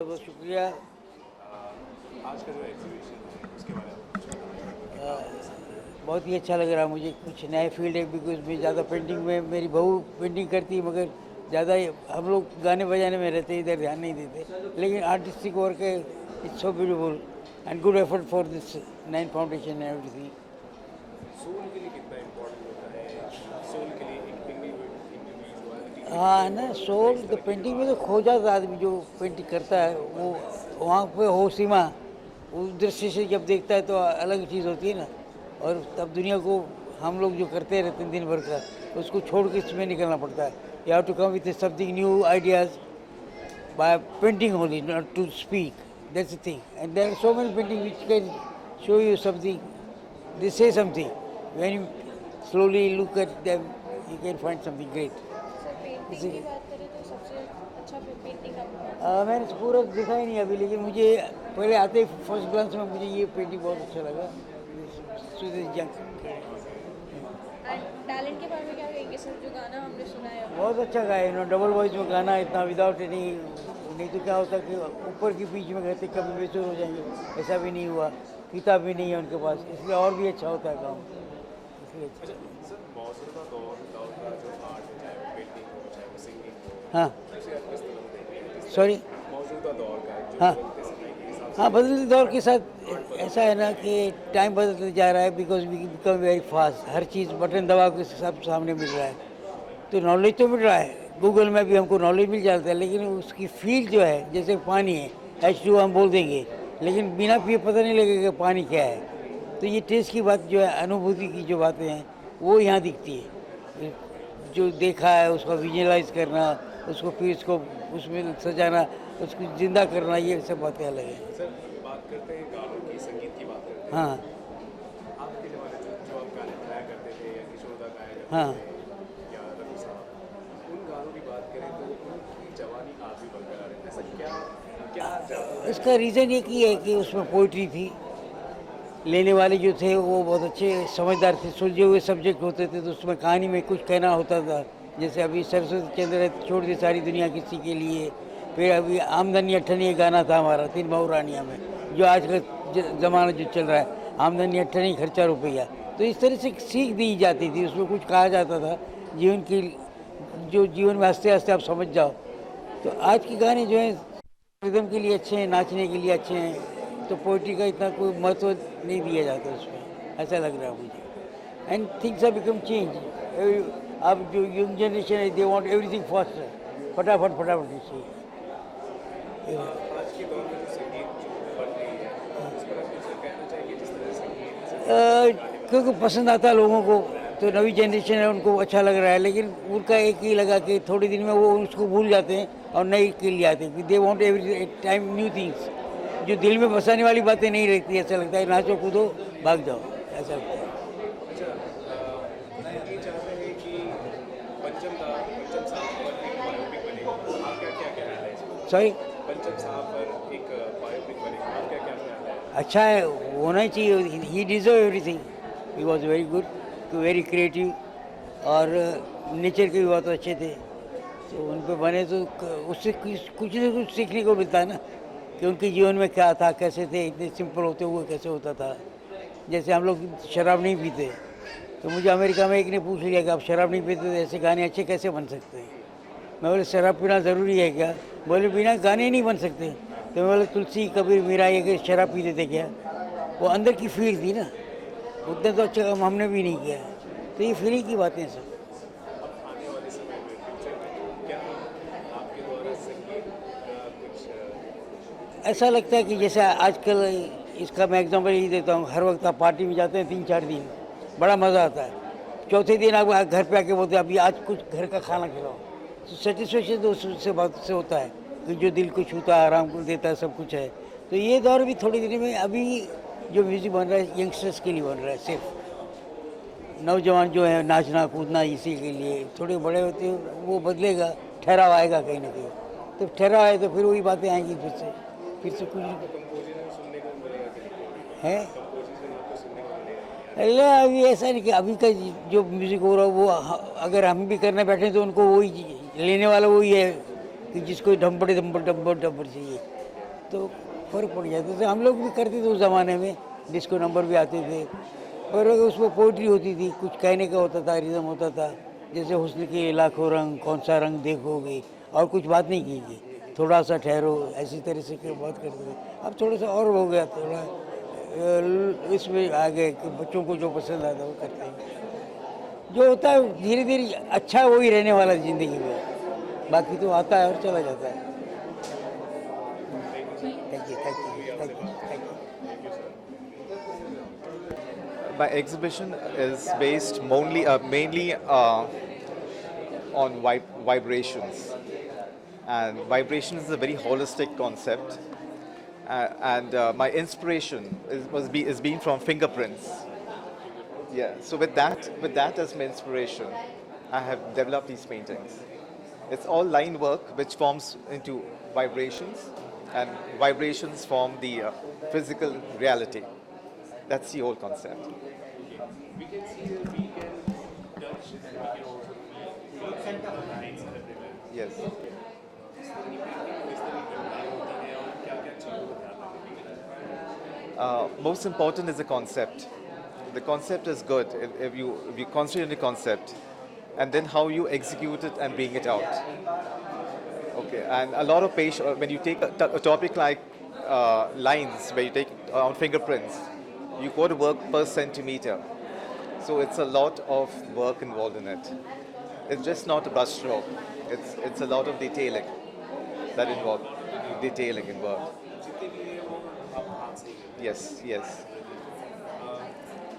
बहुत शुक्रिया। आज का जो एग्जीबिशन है उसके बारे में कुछ बताएं। बहुत ही अच्छा लग रहा है मुझे। कुछ नए फील्ड है, बिकॉज मैं ज़्यादा पेंटिंग में, मेरी बहू पेंटिंग करती है, मगर ज़्यादा हम लोग गाने बजाने में रहते, इधर ध्यान नहीं देते। लेकिन आर्टिस्टिक वर्क है, it's so beautiful and good effort for this nine foundation and everything. Soul के लिए कितना इम्पोर्टेंट होता है, सोल के लिए एक इंडिविजुअलिटी हाँ दिखती ना, है और सोल इस तो तरह की जो पेंटिंग में तो आर्ट खो जाता आदमी जो पेंटिंग करता है, वो वहाँ पे हो सीमा, उस दृश्य से जब देखता है तो अलग चीज़ होती है ना। और तब दुनिया को हम लोग जो करते रहते हैं दिन भर का, उसको छोड़ के इसमें निकलना पड़ता है। You have to come with something new ideas by painting only, not to speak. That's the thing. And there are so many paintings which can show you something. They say something. When you slowly look at them, you can find something great. Sir painting की इसी बात करें तो सबसे अच्छा painting आपको कौन सा मैंने पूरा देखा ही नहीं अभी, लेकिन मुझे पहले आते ही फर्स्ट ग्लांस में मुझे ये पेंटिंग बहुत अच्छा लगा। एंड टैलेंट के बारे में क्या कहेंगे सर, जो गाना हमने सुना है बहुत अच्छा गाया इन्होंने, डबल वॉइस में गाना इतना विदाउट एनी। नहीं तो क्या होता कि ऊपर की बीच में कहते कभी बेसुर हो जाएंगे, ऐसा भी नहीं हुआ। किताब भी नहीं है उनके पास, इसलिए और भी अच्छा होता है काम, इसलिए अच्छा। अच्छा सर, मौजूदा दौर का जो आर्ट है, चाहे वो पेंटिंग हो चाहे वो सिंगिंग हो, हाँ उसे आप किस तरह देखते हैं? सॉरी। मौजूदा दौर का जो हाँ बदलते समय के हिसाब से हाँ, बदलते दौर के साथ ऐसा है ना कि टाइम बदलते जा रहा है, because we become very fast. हर चीज़ बटन दबा के सब सामने मिल रहा है, तो नॉलेज तो मिल रहा है। गूगल में भी हमको नॉलेज मिल जाता है, लेकिन उसकी फील जो है, जैसे पानी है, H2 हम बोल देंगे, लेकिन बिना पिए पता नहीं लगेगा कि पानी क्या है। तो ये टेस्ट की बात जो है, अनुभूति की जो बातें हैं, वो यहाँ दिखती है। जो देखा है उसको विजुअलाइज करना, उसको फिर उसको उसमें सजाना, उसको जिंदा करना, ये सब बातें अलग हैं। सर बात करते हैं गानों की, संगीत की बात करते हाँ हैं। आपके ज़माने में जो आप गाने गाया करते थे या किशोरदा गाया करते हाँ। थे या रफी साहब, उन गानों की बात करें तो उनकी जवानी आज भी बरकरार है। ऐसा क्या क्या जादू है? इसका रीज़न ये की है कि उसमें पोइट्री थी, लेने वाले जो थे वो बहुत अच्छे समझदार थे, सुलझे हुए सब्जेक्ट होते थे, तो उसमें कहानी में कुछ कहना होता था। जैसे अभी सरस्वती चंद्र है, छोड़ दी सारी दुनिया किसी के लिए। फिर अभी आमदनी अठनी एक गाना था हमारा तीन बहू रानिया में, जो आज का ज़माना जो चल रहा है, आमदनी अठनी खर्चा रुपया। तो इस तरह से सीख दी जाती थी, उसमें कुछ कहा जाता था जीवन की, जो जीवन में हंसते हंसते आप समझ जाओ। तो आज के गाने जो हैं रिदम के लिए अच्छे हैं, नाचने के लिए अच्छे हैं, तो पोइट्री का इतना कोई महत्व नहीं दिया जाता उसमें, ऐसा लग रहा है मुझे। And things have become change. अब जो यंग जनरेशन है, दे वांट एवरीथिंग फास्टर, फटाफट फटाफट चाहिए। आज के दौर में जो संगीत जो बन रही है, उस पर आप कुछ कहना चाहिए? जिस तरह से संगीत क्योंकि पसंद आता है लोगों को, तो नवी जनरेशन है उनको अच्छा लग रहा है, लेकिन उनका एक ही लगा कि थोड़े दिन में वो उसको भूल जाते हैं और नई के लिए आते हैं। They want every time new things, जो दिल में बसाने वाली बातें नहीं रहती। ऐसा लगता है नाचो कूदो भाग जाओ, ऐसा लगता है। अच्छा ये चाहते हैं कि पंचम साहब पर एक बायोपिक बनेगा, आप क्या क्या ख्याल है इस पर? सॉरी। पंचम साहब पर एक बायोपिक बनेगा, आप क्या क्या ख्याल है? अच्छा है, होना ही चाहिए। He deserve everything. He was very good, very creative, और नेचर के भी बहुत अच्छे थे। तो उन पे बने तो उससे कुछ ना कुछ सीखने को मिलता है ना, कि उनके जीवन में क्या था, कैसे थे, इतने सिंपल होते हुए कैसे होता था। जैसे हम लोग शराब नहीं पीते, तो मुझे अमेरिका में एक ने पूछ लिया कि आप शराब नहीं पीते तो ऐसे गाने अच्छे कैसे बन सकते हैं। मैं बोले शराब पीना ज़रूरी है क्या? बोले बिना गाने नहीं बन सकते। तो मैं बोले तुलसी कबीर मीरा ये कि शराब पीते थे क्या? वो अंदर की फील थी ना, उतने तो अच्छा काम हमने भी नहीं किया। तो ये फीलिंग की बातें हैं सब। अब आने वाले समय में फ्यूचर में क्या आपके द्वारा संगीत का कुछ ऐसा लगता है कि जैसे आजकल, इसका मैं एग्जाम्पल यही देता हूँ, हर वक्त आप पार्टी में जाते हैं 3-4 दिन, बड़ा मज़ा आता है। चौथे दिन आप घर पे आके बोलते हैं अभी आज कुछ घर का खाना खिलाओ, तो सेटिस्फेक्शन तो उससे बात से होता है कि जो दिल को छूता है, आराम को देता है, सब कुछ है। तो ये दौर भी थोड़ी देर में, अभी जो म्यूज़िक बन रहा है यंगस्टर्स के लिए बन रहा है सिर्फ। नौजवान जो है नाचना कूदना इसी के लिए, थोड़े बड़े होते हैं वो बदलेगा, ठहराव आएगा कहीं ना कहीं। तो ठहराव आए तो फिर वही बातें आएंगी फिर से कुछ कंपोजिशन सुनने को मिलेगा कि नहीं? है। कंपोजिशन आपको सुनने को मिलेगा? अल्लाह, अभी ऐसा नहीं कि अभी का जो म्यूज़िक हो रहा है वो अगर हम भी करने बैठे तो उनको वही लेने वाला वही है कि जिसको डम्बर डम्बर डम्बर डम्बर चाहिए। तो फ़र्क पड़ जाता था। हम लोग भी करते थे उस ज़माने में, डिस्को नंबर भी आते थे और उसमें पोइट्री होती थी, कुछ कहने का होता था, रिदम होता था, जैसे हुस्न के लाखों रंग कौन सा रंग देखोगे, और कुछ बात नहीं कीजिए, थोड़ा सा ठहरो, ऐसी तरह से के बात करते थे। अब थोड़ा सा और हो गया, थोड़ा इसमें आ गए कि बच्चों को जो पसंद आता है वो करते हैं। जो होता है धीरे धीरे अच्छा वही रहने वाला है ज़िंदगी में, बाकी तो आता है और चला जाता है। Thank you, thank you, thank you, thank you. My exhibition is based mainly on vibrations, and vibration is a very holistic concept. And my inspiration is being from fingerprints. Yeah. So with that as my inspiration, I have developed these paintings. It's all line work which forms into vibrations, and vibrations form the physical reality. That's the whole concept. We can see that we can touch and we can also feel the lines are everywhere. Yes. किस तरह की painting किस तरह की कढ़ाई होती है और क्या क्या चीज़ों को ध्यान रखने की जरूरत है? Most important is the concept. The concept is good if you concentrate on the concept, and then how you execute it and bring it out. Okay, and a lot of patience when you take a topic like lines, where you take on fingerprints, you go to work per centimeter. So it's a lot of work involved in it. It's just not a brush stroke. It's a lot of detailing that involved detailing involved. जितने भी हैं वो आप हाथ से ही करते Yes, yes. हैं।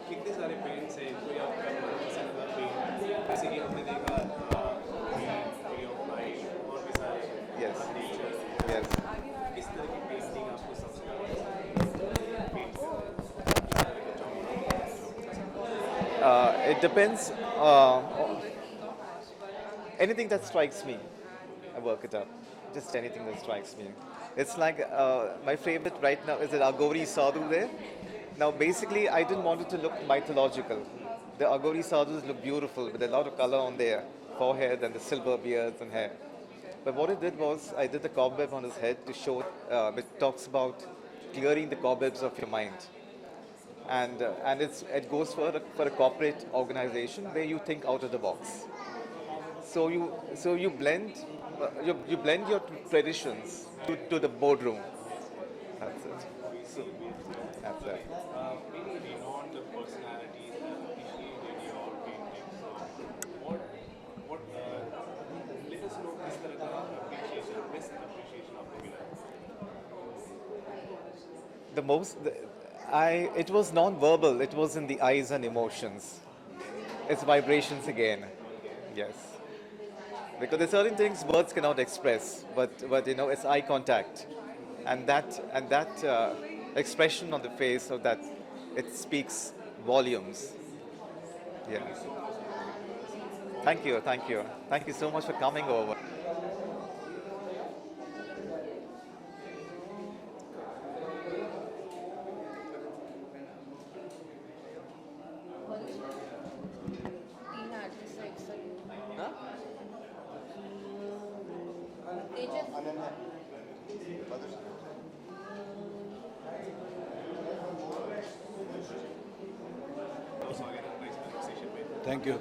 कितने सारे पेंट्स हैं कोई आपका मनपसंद का पेंट जैसे कि हमने देखा ट्री ऑफ लाइफ और भी सारे Yes. Nature Yes. किस तरह की पेंटिंग आपको सबसे ज़्यादा paint It depends. Anything that strikes me, I work it up. Just anything that strikes me. It's like my favorite right now is the Agori Sadhu there. Now, basically, I didn't want it to look mythological. The Agori Sadhus look beautiful with a lot of color on their forehead and the silver beards and hair. But what I did was, I did the cobweb on his head to show, which talks about clearing the cobwebs of your mind. And it goes for a corporate organization where you think out of the box. So you blend you blend your traditions to the boardroom. That's it. So, that's it. many renowned personalities have appreciated your paintings. So what let us know किस तरह का appreciation best appreciation आपको मिला The most the, it was non-verbal. It was in the eyes and emotions. It's vibrations again. Yes. Because there's certain things words cannot express, but it's eye contact, and that expression on the face of that, it speaks volumes. Yeah. Thank you so much for coming over. तीन artist है एक साथ तेजस thank you.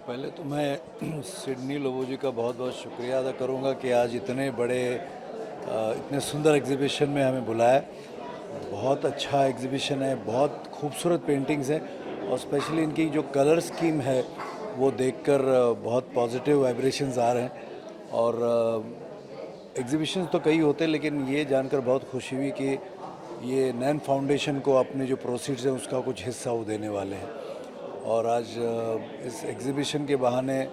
पहले तो मैं Sydney Lobo जी का बहुत बहुत शुक्रिया अदा करूंगा कि आज इतने बड़े इतने सुंदर एग्जीबिशन में हमें बुलाया। बहुत अच्छा एग्जीबिशन है, बहुत खूबसूरत पेंटिंग्स हैं और स्पेशली इनकी जो कलर स्कीम है वो देखकर बहुत पॉजिटिव वाइब्रेशंस आ रहे हैं। और एग्जीबिशंस तो कई होते हैं, लेकिन ये जानकर बहुत खुशी हुई कि ये नैन फाउंडेशन को अपने जो प्रोसीड्स हैं उसका कुछ हिस्सा वो देने वाले हैं। और आज इस एग्ज़िबिशन के बहाने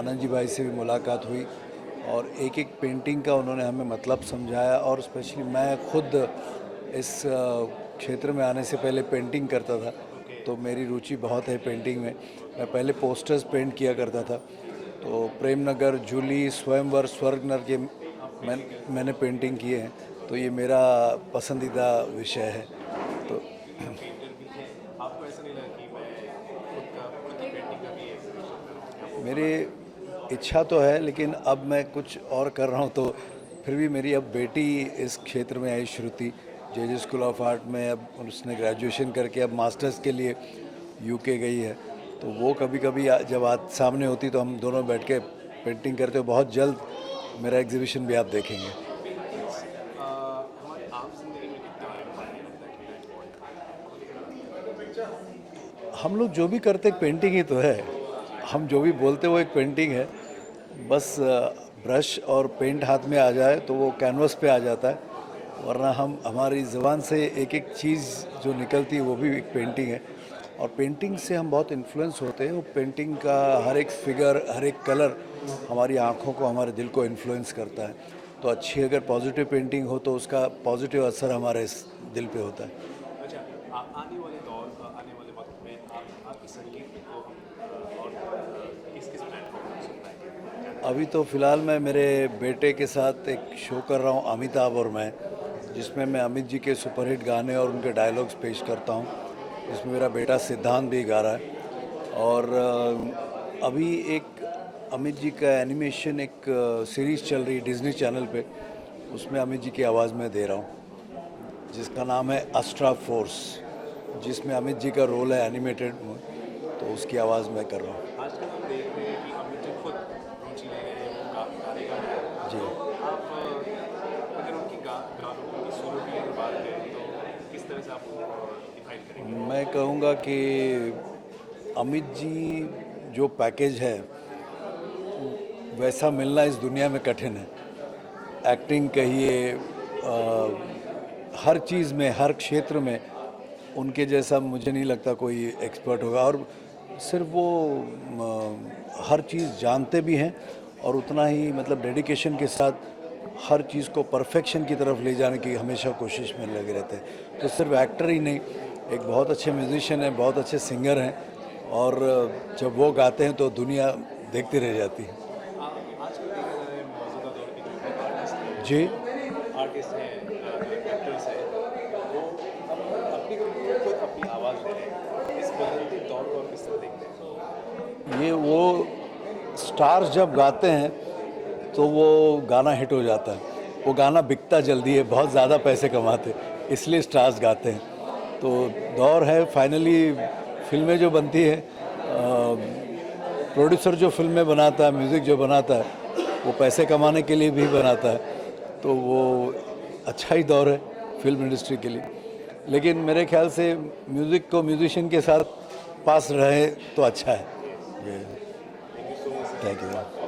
आनंद जी भाई से भी मुलाकात हुई और एक एक पेंटिंग का उन्होंने हमें मतलब समझाया। और स्पेशली मैं खुद इस क्षेत्र में आने से पहले पेंटिंग करता था, तो मेरी रुचि बहुत है पेंटिंग में। मैं पहले पोस्टर्स पेंट किया करता था, तो प्रेम नगर, जूली, स्वयंवर, स्वर्ग नर के मैंने पेंटिंग किए हैं, तो ये मेरा पसंदीदा विषय है। तो आपको ऐसा नहीं लगा कि मैं खुद की पेंटिंग का भी एग्जीबिशन करूँ? मेरे इच्छा तो है, लेकिन अब मैं कुछ और कर रहा हूँ, तो फिर भी मेरी अब बेटी इस क्षेत्र में आई, श्रुति, जे स्कूल ऑफ आर्ट में। अब उसने ग्रेजुएशन करके अब मास्टर्स के लिए यूके गई है। तो वो कभी कभी जब सामने होती तो हम दोनों बैठ के पेंटिंग करते हो। बहुत जल्द मेरा एग्जीबिशन भी आप देखेंगे। हमारे आम जिंदगी में कितना इम्पोर्टेंट है? हम लोग जो भी करते एक पेंटिंग ही तो है। हम जो भी बोलते वो एक पेंटिंग है। बस ब्रश और पेंट हाथ में आ जाए तो वो कैनवस पे आ जाता है, वरना हमारी ज़ुबान से एक एक चीज़ जो निकलती है वो भी एक पेंटिंग है। और पेंटिंग से हम बहुत इन्फ्लुएंस होते हैं। वो पेंटिंग का हर एक फिगर, हर एक कलर हमारी आँखों को, हमारे दिल को इन्फ्लुएंस करता है। तो अच्छी अगर पॉजिटिव पेंटिंग हो तो उसका पॉजिटिव असर हमारे इस दिल पे होता है। अच्छा, आने वाले दौर, आने वाले वक्त में आपकी संगीत को हम और किस किस प्लेटफॉर्म पर सुन पाएंगे? अभी तो फ़िलहाल मैं मेरे बेटे के साथ एक शो कर रहा हूँ, अमिताभ और मैं, जिसमें मैं अमित जी के सुपरहिट गाने और उनके डायलॉग्स पेश करता हूँ। इसमें मेरा बेटा सिद्धांत भी गा रहा है। और अभी एक अमित जी का एनिमेशन एक सीरीज़ चल रही है डिज्नी चैनल पे, उसमें अमित जी की आवाज़ में दे रहा हूँ, जिसका नाम है अस्ट्रा फोर्स, जिसमें अमित जी का रोल है एनिमेटेड, तो उसकी आवाज़ में कर रहा हूँ। आजकल हम देख रहे हैं कि अमित जी खुद रुचि ले रहे हैं, वो गाने गा रहे हैं। जी, आप अगर उनकी गानों की सुरों की अगर बात करें तो किस तरह से आप डिफाइन करेंगे? मैं कहूँगा कि अमित जी जो पैकेज है वैसा मिलना इस दुनिया में कठिन है। एक्टिंग कहिए, हर चीज़ में, हर क्षेत्र में उनके जैसा मुझे नहीं लगता कोई एक्सपर्ट होगा। और सिर्फ वो हर चीज़ जानते भी हैं और उतना ही मतलब डेडिकेशन के साथ हर चीज़ को परफेक्शन की तरफ ले जाने की हमेशा कोशिश में लगे रहते हैं। तो सिर्फ एक्टर ही नहीं, एक बहुत अच्छे म्यूजिशियन हैं, बहुत अच्छे सिंगर हैं, और जब वो गाते हैं तो दुनिया देखती रह जाती है। आजकल देखा जाए मौजूदा दौर के जो जी, आर्टिस्ट हैं, एक्टर्स हैं, वो अपनी खुद अपनी आवाज़ दे रहे हैं। इस बदलते दौर को आप किस तरह देखते हैं? ये वो स्टार्स जब गाते हैं तो वो गाना हिट हो जाता है। वो गाना बिकता जल्दी है, बहुत ज़्यादा पैसे कमाते, इसलिए स्टार्स गाते हैं। तो दौर है, फाइनली फिल्में जो बनती है, प्रोड्यूसर जो फिल्में बनाता है, म्यूज़िक जो बनाता है, वो पैसे कमाने के लिए भी बनाता है। तो वो अच्छा ही दौर है फिल्म इंडस्ट्री के लिए। लेकिन मेरे ख्याल से म्यूज़िक को म्यूजिशियन के साथ पास रहे तो अच्छा है। Thank you.